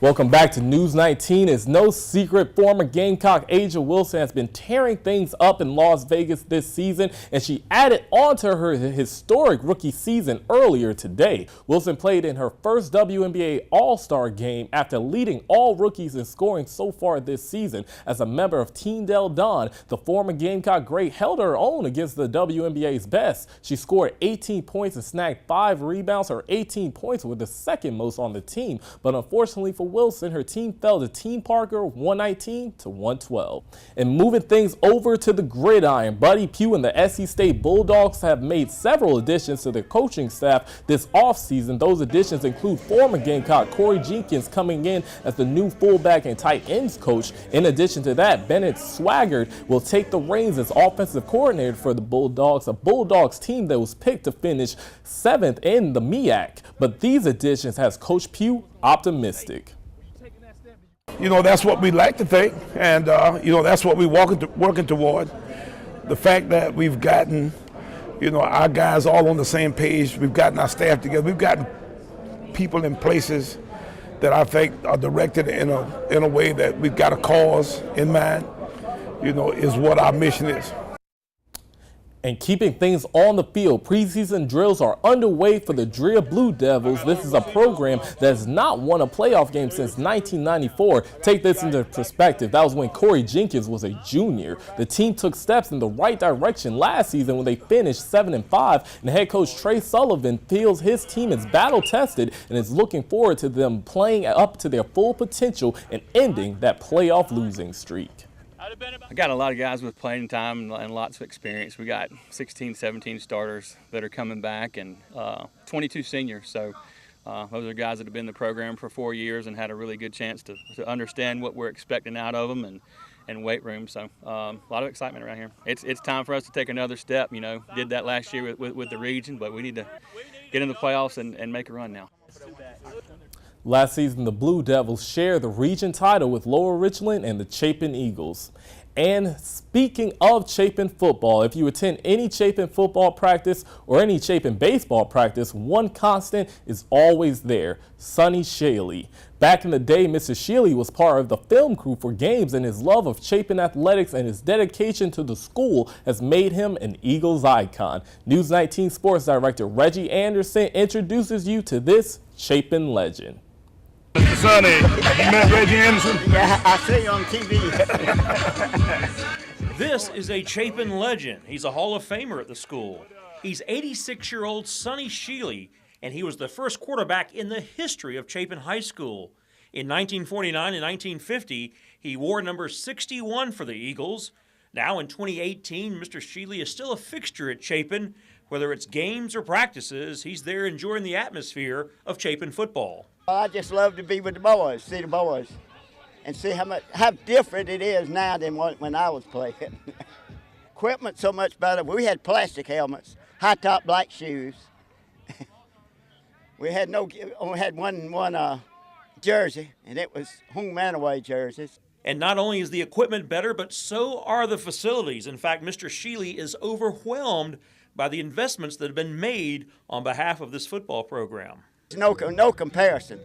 Welcome back to News 19. It's no secret former Gamecock Asia Wilson has been tearing things up in Las Vegas this season, and she added on to her historic rookie season earlier today. Wilson played in her first WNBA All-Star game after leading all rookies in scoring so far this season. As a member of Team Del Don, the former Gamecock great held her own against the WNBA's best. She scored 18 points and snagged 5 rebounds. Her 18 points were the second most on the team, but unfortunately for Wilson, her team fell to Team Parker 119 to 112. And moving things over to the gridiron, Buddy Pugh and the SC State Bulldogs have made several additions to their coaching staff this offseason. Those additions include former Gamecock Corey Jenkins coming in as the new fullback and tight ends coach. In addition to that, Bennett Swaggart will take the reins as offensive coordinator for the Bulldogs, a Bulldogs team that was picked to finish 7th in the MEAC. But these additions has Coach Pugh optimistic. You know, that's what we like to think, and you know, that's what we're working toward. The fact that we've gotten, you know, our guys all on the same page, we've gotten our staff together, we've gotten people in places that I think are directed in a way that we've got a cause in mind, you know, is what our mission is. And keeping things on the field, preseason drills are underway for the Drea Blue Devils. This is a program that has not won a playoff game since 1994. Take this into perspective. That was when Corey Jenkins was a junior. The team took steps in the right direction last season when they finished 7-5. And head coach Trey Sullivan feels his team is battle-tested and is looking forward to them playing up to their full potential and ending that playoff losing streak. I got a lot of guys with playing time and lots of experience. We got 16, 17 starters that are coming back and 22 seniors. So those are guys that have been in the program for 4 years and had a really good chance to understand what we're expecting out of them and weight room. So a lot of excitement around here. It's time for us to take another step. You know, did that last year with the region, but we need to get in the playoffs and make a run now. Last season, the Blue Devils shared the region title with Lower Richland and the Chapin Eagles. And speaking of Chapin football, if you attend any Chapin football practice or any Chapin baseball practice, one constant is always there: Sonny Shaley. Back in the day, Mr. Shaley was part of the film crew for games, and his love of Chapin athletics and his dedication to the school has made him an Eagles icon. News 19 Sports Director Reggie Anderson introduces you to this Chapin legend. Mr. Sonny, you met Reggie Anderson? Yeah, I see you on TV. This is a Chapin legend. He's a Hall of Famer at the school. He's 86-year-old Sonny Shaley, and he was the first quarterback in the history of Chapin High School. In 1949 and 1950, he wore number 61 for the Eagles. Now in 2018, Mr. Shaley is still a fixture at Chapin. Whether it's games or practices, he's there enjoying the atmosphere of Chapin football. I just love to be with the boys, see the boys, and see how different it is now than when I was playing. Equipment so much better. We had plastic helmets, high top black shoes. We only had one jersey, and it was home and away jerseys. And not only is the equipment better, but so are the facilities. In fact, Mr. Shaley is overwhelmed by the investments that have been made on behalf of this football program. No comparison.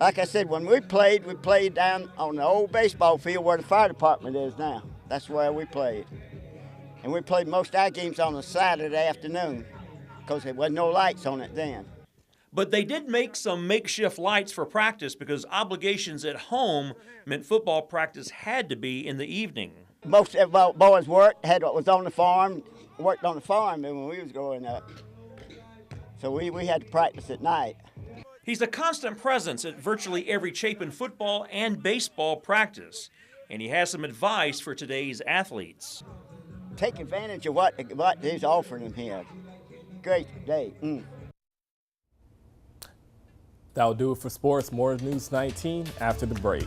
Like I said, when we played down on the old baseball field where the fire department is now. That's where we played. And we played most of our games on a Saturday afternoon because there wasn't no lights on it then. But they did make some makeshift lights for practice because obligations at home meant football practice had to be in the evening. Most of our boys was on the farm, worked on the farm when we was growing up. So we had to practice at night. He's a constant presence at virtually every Chapin football and baseball practice, and he has some advice for today's athletes. Take advantage of what he's offering them here. Great day. That'll do it for sports. More News 19 after the break.